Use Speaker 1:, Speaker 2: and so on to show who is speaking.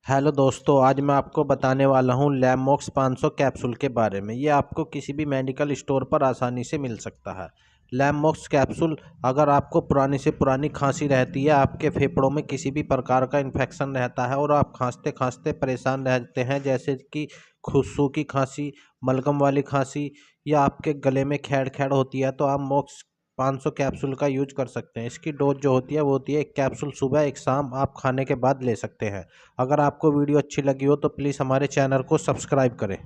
Speaker 1: Hello दोस्तों, आज मैं आपको बताने वाला हूँ लैमोक्स 500 कैप्सूल के बारे में। ये आपको किसी भी मेडिकल स्टोर पर आसानी से मिल सकता है। लैमोक्स कैप्सूल, अगर आपको पुरानी से पुरानी खांसी रहती है, आपके फेफड़ों में किसी भी प्रकार का इन्फेक्शन रहता है और आप खांसते खांसते परेशान रहते हैं, जैसे कि सूखी खांसी, बलगम वाली खांसी या आपके गले में खैड़ खैड़ होती है, तो आप मोक्स 500 कैप्सूल का यूज कर सकते हैं। इसकी डोज जो होती है वो होती है 1 कैप्सूल सुबह, 1 शाम आप खाने के बाद ले सकते हैं। अगर आपको वीडियो अच्छी लगी हो तो प्लीज़ हमारे चैनल को सब्सक्राइब करें।